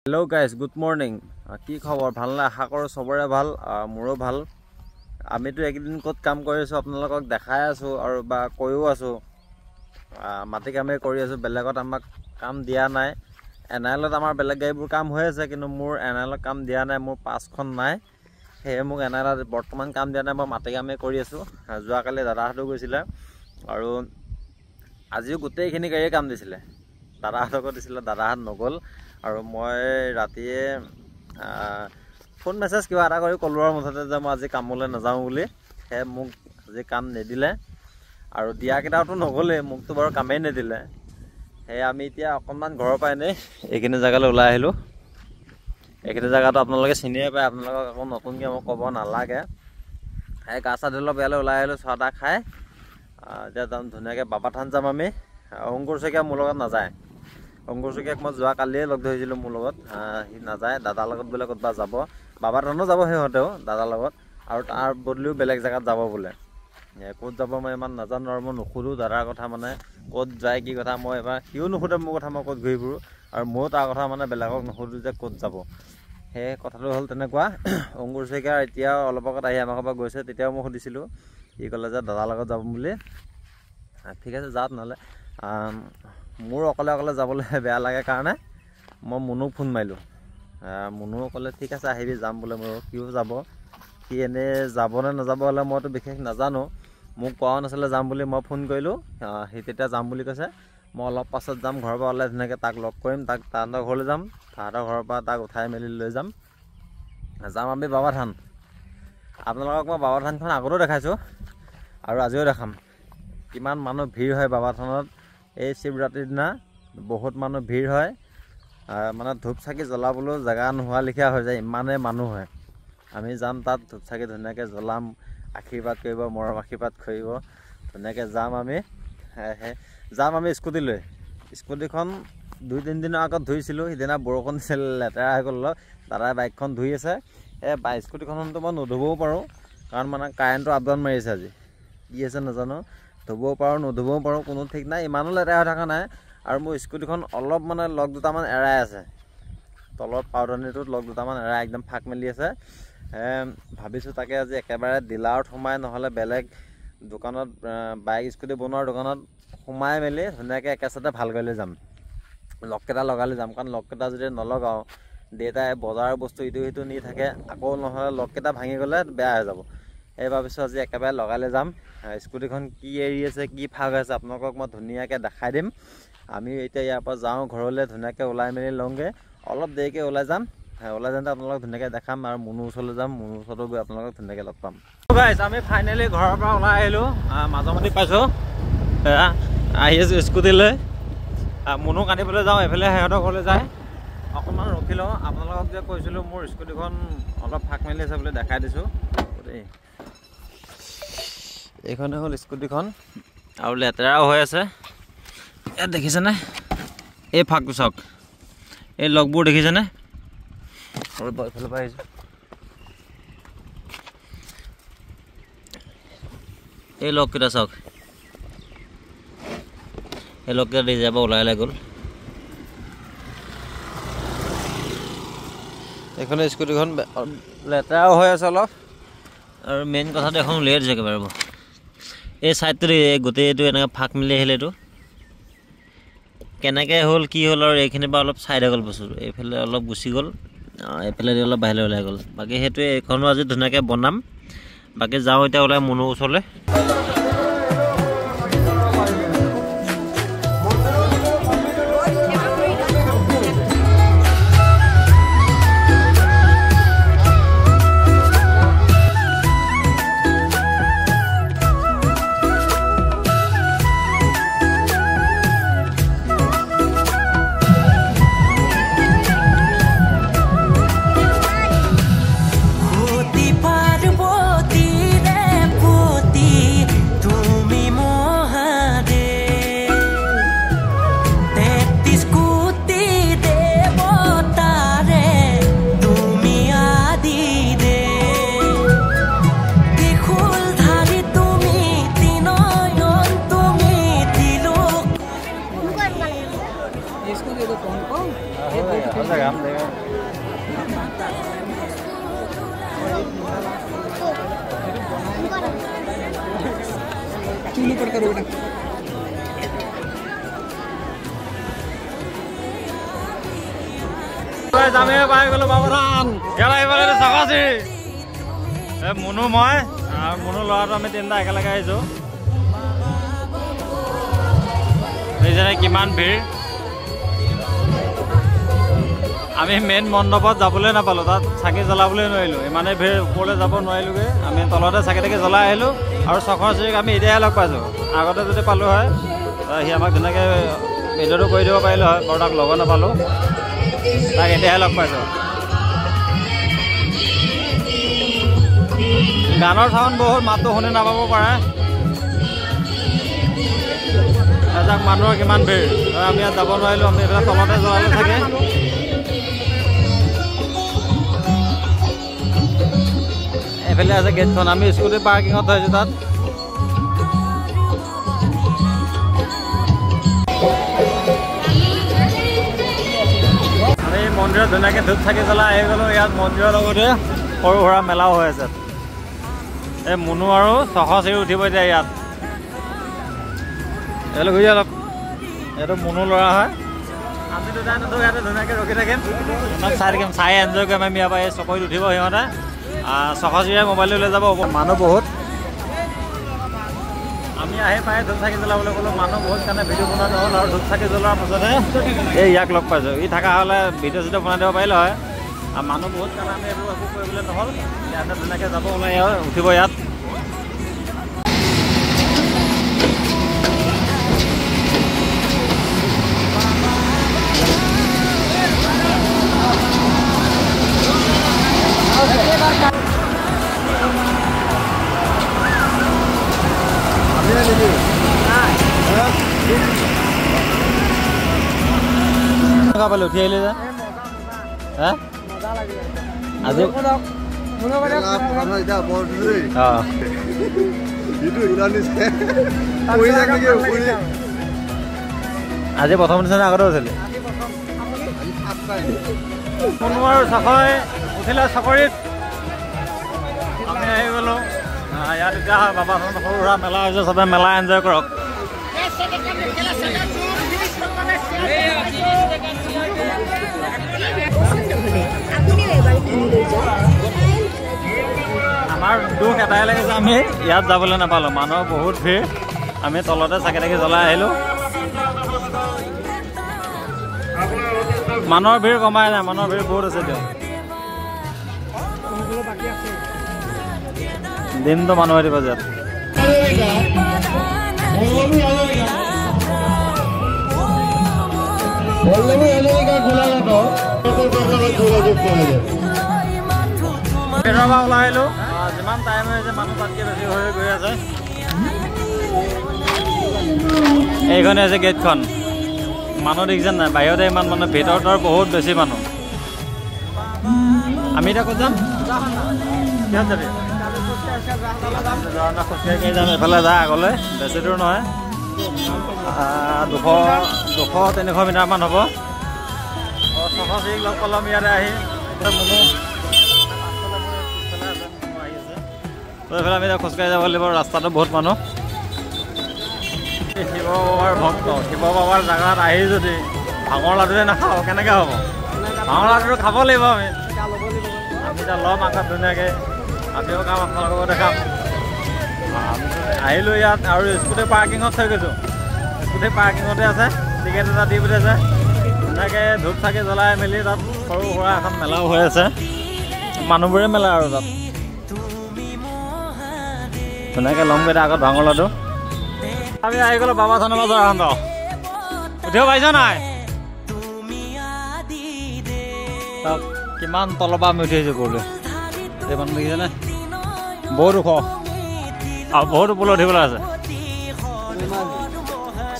Hello guys, good morning. কি খবৰ ভাল না আশা কৰো সবৰে ভাল মোৰো ভাল আমিতো একদিন কত কাম কৰি আছো আপোনালোকক দেখাই আছো আৰু বা কৈও আছো মাটি কামে কৰি আছো বেলেগত আমাক কাম দিয়া নাই এনআইলত আমাৰ বেলেগ গাইবোৰ কাম হৈ আছে কিন্তু মোৰ এনআইলত কাম দিয়া নাই মোৰ পাঁচখন নাই হে মোক এনআইলত বৰ্তমান কাম দিয়া নাই মই মাটি কামে কৰি আছো যোৱা কালি দাদাহঁতে গৈছিলে আৰু আজিও গোটেইখিনি গাড়ী কাম দিছিলে দাদাহঁতক দিছিলে দাদাহঁত নগল আৰু মই ৰাতিয়ে ফোন মেছেজ কিবা এটা কৰি কলোৱাৰ মুঠতে যে মই আজি কামলৈ নাযাওঁ বুলি হে মোক আজি কাম নিদিলে আৰু দিয়া কেইটাটো নগলে মোকতো বাৰু কামেই নিদিলে হে আমি এতিয়া অকণমান ঘৰৰ পৰা এনে এইখিনি জায়গালৈ ওলাই আহিলো এইখিনি জায়গাটো আপোনালোকে চিনিয়ে পায় আপোনালোকক আকৌ নতুনকৈ মই ক'ব নালাগে হে গা চা ধুই অলপ ইয়ালৈ ওলাই আহিলো চাহ তাহ খাই এতিয়া যাম ধুনীয়াকৈ বাবা থান যাম আমি অংকুৰ শইকীয়া মোৰ লগত নাযায় অংকুৰ শইকীয়াক মই যোৱা কালিয়ে লগ ধৰিছিলোঁ মোৰ লগত সি নাযায় দাদাৰ লগত বোলে ক'ৰবাত যাব বাবা থানো যাব সিহঁতেও দাদাৰ লগত আৰু তাৰ বদলিও বেলেগ জেগাত যাব বোলে ক'ত যাব মই ইমান নাজানো আৰু মই নুসুধোঁ দাদাৰ কথা মানে ক'ত যায় কি কথা মই এবাৰ সিও নুসুধে মোৰ কথা মই ক'ত ঘূৰি ফুৰোঁ আৰু ময়ো তাৰ কথা মানে বেলেগক নুসুধোঁ যে ক'ত যাব সেই কথাটো হ'ল তেনেকুৱা অংকুৰ শইকীয়া এতিয়াও অলপ আগত আহি আমাৰ ঘৰৰ পৰা গৈছে তেতিয়াও মই সুধিছিলোঁ সি ক'লে যে দাদাৰ লগত যাব বুলি ঠিক আছে যাওক নহ'লে মোৰ অকলে অকলে যাবলৈ বেয়া লাগে কাৰণে মই মুনুক ফোন মাৰিলোঁ মুনু ক'লে ঠিক আছে আহিবি যাম বোলে মোৰ সিও যাব সি এনেই যাব নে নাযাব হ'লে মইতো বিশেষ নাজানো মোক কোৱাও নাছিলে যাম বুলি মই ফোন কৰিলোঁ সি তেতিয়া যাম বুলি কৈছে মই অলপ পাছত যাম ঘৰৰ পৰা ওলাই ধুনীয়াকৈ তাক লগ কৰিম তাক তাহাঁতৰ ঘৰলৈ যাম তাহাঁতৰ ঘৰৰ পৰা তাক উঠাই মেলি লৈ যাম আমি বাবা থান আপোনালোকক মই বাবা থানখন আগতেও দেখাইছোঁ আৰু আজিও দেখাম কিমান মানুহ ভিৰ হয় বাবা থানত এই শিৱৰাত্ৰিৰ দিনা বহুত মানুহ ভিৰ হয় মানে ধূপ চাকি জ্বলাবলৈও জেগা নোহোৱা লিখীয়া হৈ যায় ইমানে মানুহ হয় আমি যাম তাত ধূপ চাকি ধুনীয়াকৈ জ্বলাম আশীৰ্বাদ কৰিব মৰম আশীৰ্বাদ কৰিব ধুনীয়াকৈ যাম আমি স্কুটি লৈ স্কুটিখন 2-3 দিনৰ আগত ধুইছিলোঁ সিদিনা বৰষুণ দিছিল লেতেৰা হৈ গ'ল অলপ দাদাই বাইকখন ধুই আছে স্কুটিখনতো মই নুধুবও পাৰোঁ কাৰণ মানে কাৰেণ্টটো আপ ডাউন মাৰি আছে আজি কি আছে নাজানো ধুবও পাৰোঁ নুধুবও পাৰোঁ কোনো ঠিক নাই ইমানো লেতেৰা হৈ থকা নাই আৰু মোৰ স্কুটিখন অলপ মানে লগ দুটামান এৰাই আছে তলত পাউদানিটোত লগ দুটামান এৰাই একদম ফাক মেলি আছে ভাবিছোঁ তাকে আজি একেবাৰে ডিলাৰত সোমাই নহ'লে বেলেগ দোকানত বাইক স্কুটি বনোৱাৰ দোকানত সোমাই মেলি ধুনীয়াকৈ একেচাতে ভাল কৰি লৈ যাম লগকেইটা লগালে যাম কাৰণ লগকেইটা যদি নলগাওঁ দেউতাই বজাৰৰ বস্তু ইটো সিটো নি থাকে আকৌ নহ'লে লগকেইটা ভাঙি গ'লে বেয়া হৈ যাব এই ভাবিছোঁ আজি একেবাৰে লগালে যাম স্কুটিখন কি এৰি আছে কি ফাক আছে আপোনালোকক মই ধুনীয়াকৈ দেখাই দিম আমি এতিয়া ইয়াৰ পৰা যাওঁ ঘৰলৈ ধুনীয়াকৈ ওলাই মেলি লওঁগৈ অলপ দেৰিকৈ ওলাই যাম ওলাই যাওঁতে আপোনালোকক ধুনীয়াকৈ দেখাম আৰু মুনুৰ ওচৰলৈ যাম মুনুৰ ওচৰতো গৈ আপোনালোকক ধুনীয়াকৈ লগ পাম গাইছ আমি ফাইনেলি ঘৰৰ পৰা ওলাই আহিলোঁ মাজমতি পাইছোঁ আহি আছোঁ স্কুটিলৈ মুনুক আনিবলৈ যাওঁ এইফালে সিহঁতৰ ঘৰলৈ যায় অকণমান ৰখি লওঁ আপোনালোকক যে কৈছিলোঁ মোৰ স্কুটিখন অলপ ফাক মেলি আছে বুলি দেখাই দিছোঁ দেই এইখনে হ'ল স্কুটিখন আৰু লেতেৰাও হৈ আছে ইয়াত দেখিছেনে এই ফাকটো চাওক এই লগবোৰ দেখিছেনে আৰু এইফালৰ পৰা আহিছোঁ এই লগকেইটা চাওক এই লগকেইটা দি যাব ওলাই গ'ল এইখনে স্কুটিখন লেতেৰাও হৈ আছে অলপ আৰু মেইন কথাটো এখন উলিয়াই দিছে একেবাৰে এই ছাইডটো গোটেইটো এনেকৈ ফাক মিলি আহিলে এইটো কেনেকৈ হ'ল কি হ'ল আৰু এইখিনিৰ পৰা অলপ ছাইড হৈ গ'ল বস্তুটো এইফালে অলপ গুচি গ'ল এইফালেদি অলপ বাহিৰলৈ ওলাই গ'ল বাকী সেইটোৱে এইখনো আজি ধুনীয়াকৈ বনাম বাকী যাওঁ এতিয়া ওলাই মুনুৰ ওচৰলৈ चूल्हे पर करो बेटा जामे पाई गलो बाबुरान यार এবাৰে সাকাছি এ মুনু মই আৰ মুনু লৰাটো আমি তিনটা একেলগে আইছো এই যে কিমান ভিৰ আমি মেইন মণ্ডপত যাবলৈ নাপালো তাত চাকি জ্বলাবলৈ নোৱাৰিলো ইমানে ভিৰ ওপৰলৈ যাব নোৱাৰিলোগে আমি তলতে চাকি তাকি জ্বলাই আহিলো আৰু চখৰচিক আমি এতিয়াহে লগ পাইছো আগতে যদি পালো হয় সি আমাক ধুনীয়াকৈ ভিডিঅ'টো কৰি দিব পাৰিলো হয় বৰ তাক লগ নাপালো তাক এতিয়াহে লগ পাইছো গানৰ চাউণ্ড বহুত মাতটো শুনি নাপাব পাৰে এজাক মানুহৰ কিমান ভিৰ আমি ইয়াত যাব নোৱাৰিলো আমি এইবিলাক তলতে জ্বলালে থাকে এইফালে আছে গেটখন আমি স্কুটি পাৰ্কিঙত থৈছোঁ তাত আমি মন্দিৰত ধুনীয়াকৈ ধূপ চাকি জ্বলাই আহি গ'লোঁ ইয়াত মন্দিৰৰ লগতে সৰু সুৰা মেলাও হৈ আছে এই মুনু আৰু চখৰচিৰি উঠিব এতিয়া ইয়াত এইটো ঘূৰি অলপ এইটো মুনু ল'ৰা হয় আমি দুটাই নতুন ইয়াতে ধুনীয়াকৈ ৰখি থাকিম ইমান চাই থাকিম চাই এনজয় কৰিম আমি ইয়াৰ পৰা এই চকৰিত উঠিব সিহঁতে চখৰচিৰিয়ে মোবাইলটো লৈ যাব মানুহ বহুত আমি আহি পাই ধূপ চাকি জ্বলাবলৈ গ'লোঁ মানুহ বহুত কাৰণে ভিডিঅ' বনোৱা নহ'ল আৰু ধূপ চাকি জ্বলোৱাৰ পাছতহে এই ইয়াক লগ পাইছোঁ ই থকা হ'লে ভিডিঅ' চিডিঅ' বনাই দিব পাৰিলে হয় আৰু মানুহ বহুত কাৰণে আমি এইটো একো কৰিবলৈ নহ'ল ইয়াতে ধুনীয়াকৈ যাব ওলাই উঠিব ইয়াত পালো উঠি আহিলে যে আজি আজি প্ৰথম নিচিনা আগতে উঠিলে মুনু আৰু চখৰে উঠিলে চকৰিত আমি আহি গ'লো ইয়াত এতিয়া বাবা সৰু সুৰা মেলা হৈছে চবে মেলা এনজয় কৰক আমাৰ দুখ এটাই লাগিছে আমি ইয়াত যাবলৈ নাপালোঁ মানুহৰ বহুত ভিৰ আমি তলতে চাকি তাকি জ্বলাই আহিলোঁ মানুহৰ ভিৰ কমাই নাই মানুহৰ ভিৰ বহুত আছে দিয়ক দিনটো মানুহ আহিব ইয়াত ওলাই আহিলোঁ যিমান টাইম হৈছে মানুহ তাতকৈ বেছি হৈ গৈ আছে এইখনে হৈছে গেটখন মানুহ দেখিছে নাই বাহিৰতে ইমান মানুহ ভিতৰত আৰু বহুত বেছি মানুহ আমি এতিয়া ক'ত যাম কিহত যাবি খোজকাঢ়ি যাম এফালে যায় আগলৈ বেছি দূৰ নহয় 200-300 মিটাৰমান হ'ব চখৰচিৰিক লগ পালোঁ আমি ইয়াতে আহি মুনু এইফালে আমি এতিয়া খোজকাঢ়ি যাব লাগিব ৰাস্তাটো বহুত মানুহ শিৱ বাবাৰ ভক্ত শিৱ বাবাৰ জেগাত আহি যদি ভাঙৰ লাডুৱে নাখাওঁ কেনেকৈ হ'ব ভাঙৰ লাডুটো খাব লাগিব আমি এতিয়া ল'ম আগত ধুনীয়াকৈ আমিও কাম আপোনালোকক দেখাম আহিলোঁ ইয়াত আৰু স্কুটি পাৰ্কিঙত থৈ গৈছোঁ স্কুটি পাৰ্কিঙতে আছে টিকেট এটা দি পঠিয়াইছে ধুনীয়াকৈ ধূপ চাকি জ্বলাই মেলি তাত সৰু সুৰা এখন মেলাও হৈ আছে মানুহবোৰে মেলা আৰু তাত ধুনীয়াকৈ ল'মগৈ এতিয়া আগত ভাঙৰ লাডু আমি আহি গ'লোঁ বাবা থানৰ বজাৰ এখন উঠিব পাৰিছ নাই তাত কিমান তলৰ পৰা আমি উঠি আহিছোঁ ক'লৈ এই মানুহ দেখিছেনে বহুত ওখ আৰু বহুত ওপৰলৈ উঠিবলৈ আছে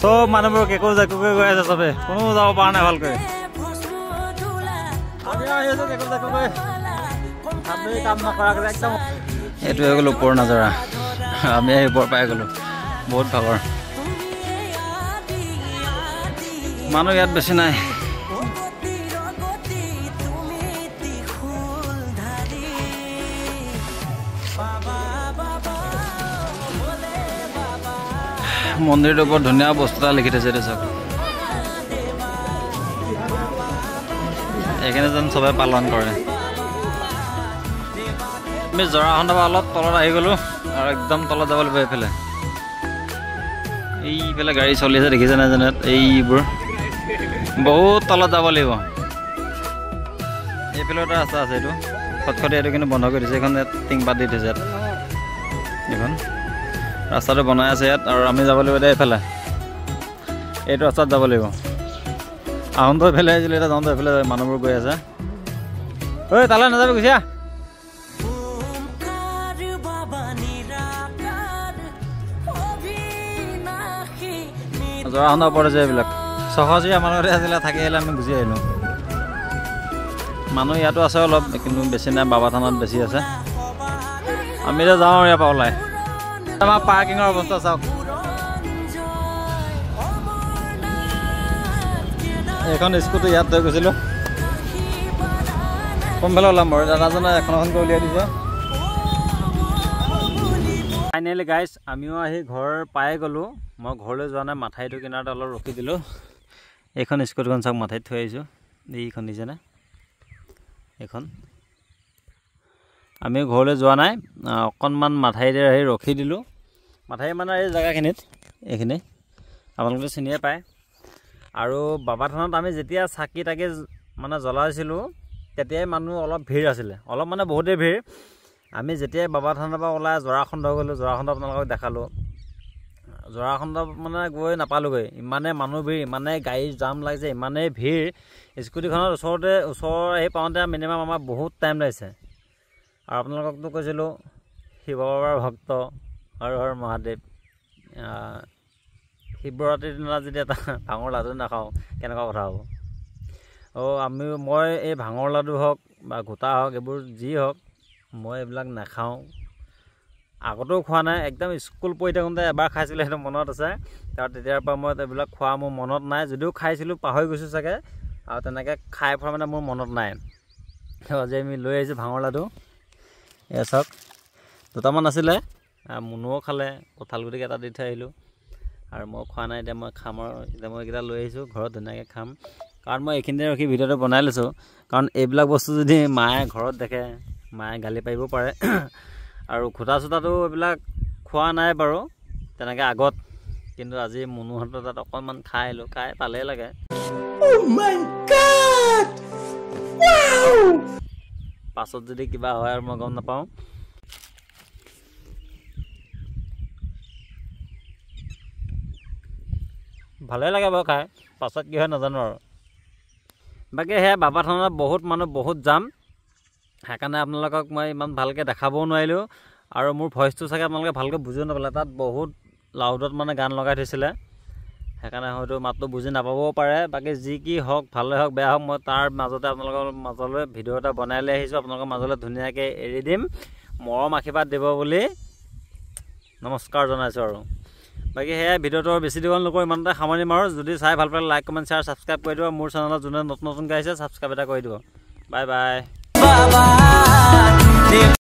চব মানুহবোৰ কেকো জেকুকৈ গৈ আছে চবে কোনো যাব পৰা নাই ভালকৈ কাম নকৰাকৈ একদম এইটো হৈ গ'লো ওপৰ নজৰা আমি আহি ওপৰ পাই গ'লোঁ বহুত ভাগৰ মানুহ ইয়াত বেছি নাই মন্দিৰটোৰ ওপৰত ধুনীয়া বস্তু এটা লিখি থৈছে এইটো চাওক এইখিনি যেন চবে পালন কৰে আমি জৰাখণ্ডৰ পৰা অলপ তলত আহি গ'লোঁ আৰু একদম তলত যাব লাগিব এইফালে এইফালে গাড়ী চলি আছে দেখিছে নাই জানে এইবোৰ বহুত তলত যাব লাগিব এইফালে এটা ৰাস্তা আছে এইটো খটখটি এইটো কিন্তু বন্ধ কৰি দিছে এইখন টিংপাত দি থৈছে ইয়াত এইখন ৰাস্তাটো বনাই আছে ইয়াত আৰু আমি যাব লাগিব এতিয়া এইফালে এইটো ৰাস্তাত যাব লাগিব আহোঁতো এইফালে আহিছিলোঁ এতিয়া যাওঁতো এইফালে মানুহবোৰ গৈ আছে ঐ তালৈ নাযাবি গুচিয়া জৰাখণ্ডৰ ওপৰত আছে এইবিলাক চহজীয়া মানুহতে আছিলে থাকি আহিলে আমি গুচি আহিলোঁ মানুহ ইয়াতো আছে অলপ কিন্তু বেছি নাই বাবা থানত বেছি আছে আমি এতিয়া যাওঁ ইয়াৰ পৰা ওলাই আমাৰ পাৰ্কিঙৰ অৱস্থা চাওক এইখন স্কুটি ইয়াত থৈ গৈছিলোঁ কোনফালে ওলাম বাৰু দাদাজনে এখন এখনকৈ উলিয়াই দিছে ফাইনেলি গাইজ আমিও আহি ঘৰ পাই গ'লোঁ মই ঘৰলৈ যোৱা নাই মাথাইটো কিনাৰতে অলপ ৰখি দিলোঁ এইখন স্কুটিখন চাওক মাথাইত থৈ আহিছোঁ এইখন দিছেনে এইখন আমি ঘৰলৈ যোৱা নাই অকণমান মাথাইতে আহি ৰখি দিলোঁ মাথাই মানে এই জেগাখিনিত এইখিনি আপোনালোকে চিনিয়ে পায় আৰু বাবা থানত আমি যেতিয়া চাকি তাকি মানে জ্বলাইছিলোঁ তেতিয়াই মানুহ অলপ ভিৰ আছিলে অলপ মানে বহুতেই ভিৰ আমি যেতিয়াই বাবা থানৰ পৰা ওলাই জৰাখণ্ড গ'লোঁ জৰাখণ্ড আপোনালোকক দেখালোঁ জৰাখণ্ড মানে গৈ নাপালোঁগৈ ইমানে মানুহ ভিৰ ইমানে গাড়ীৰ জাম লাগিছে ইমানেই ভিৰ স্কুটিখনৰ ওচৰ আহি পাওঁতে মিনিমাম আমাৰ বহুত টাইম লাগিছে আৰু আপোনালোককতো কৈছিলোঁ শিৱ বাবাৰ ভক্ত হৰ হৰ মহাদেৱ শিৱৰাত্ৰিৰ দিনা যদি এটা ভাঙৰ লাডু নাখাওঁ কেনেকুৱা কথা হ'ব মই এই ভাঙৰ লাডু হওক বা গোটা হওক এইবোৰ যি হওক মই এইবিলাক নাখাওঁ আগতেও খোৱা নাই একদম স্কুল পঢ়ি থাকোঁতে এবাৰ খাইছিলোঁ সেইটো মনত আছে তাৰ তেতিয়াৰ পৰা মই এইবিলাক খোৱা মোৰ মনত নাই যদিও খাইছিলোঁ পাহৰি গৈছোঁ চাগে আৰু তেনেকৈ খাই পোৱা মানে মোৰ মনত নাই আজি আমি লৈ আহিছোঁ ভাঙৰ লাডু এয়া চাওক দুটামান আছিলে মুনুও খালে কঁঠাল গুটিকে এটা দি থৈ আহিলোঁ আৰু মই খোৱা নাই এতিয়া মই খাম আৰু এতিয়া মই এইকেইটা লৈ আহিছোঁ ঘৰত ধুনীয়াকৈ খাম কাৰণ মই এইখিনিতে ৰখি ভিডিঅ'টো বনাই লৈছোঁ কাৰণ এইবিলাক বস্তু যদি মায়ে ঘৰত দেখে মায়ে গালি পাৰিব পাৰে আৰু খুটা চুটাটো এইবিলাক খোৱা নাই বাৰু তেনেকৈ আগত কিন্তু আজি মুনুহঁতৰ তাত অকণমান খাই আহিলোঁ খাই ভালেই লাগে পাছত যদি কিবা হয় আৰু মই গম নাপাওঁ ভালেই লাগে বাৰু খাই পাছত কি হয় নাজানো আৰু বাকী সেয়া বাবা থানত বহুত মানুহ বহুত যাম সেইকাৰণে আপোনালোকক মই ইমান ভালকৈ দেখাবও নোৱাৰিলোঁ আৰু মোৰ ভইচটো চাগে আপোনালোকে ভালকৈ বুজিও নাপালে তাত বহুত লাউডত মানে গান লগাই থৈছিলে সেইকাৰণে হয়তো মাতটো বুজি নাপাবও পাৰে বাকী যি কি হওক ভালে হওক বেয়া হওক মই তাৰ মাজতে আপোনালোকৰ মাজলৈ ভিডিঅ' এটা বনাই লৈ আহিছোঁ আপোনালোকৰ মাজলৈ ধুনীয়াকৈ এৰি দিম মৰম আশীৰ্বাদ দিব বুলি নমস্কাৰ জনাইছোঁ আৰু বাকী সেয়াই ভিডিঅ'টো বেছি দীঘল নকৰোঁ ইমানতে সামৰণি মাৰোঁ যদি চাই ভাল পালে লাইক কমেণ্ট শ্বেয়াৰ ছাবস্ক্ৰাইব কৰি দিব মোৰ চেনেলত যোনে নতুনকৈ আহিছে ছাবস্ক্ৰাইব এটা কৰি দিব বাই বাই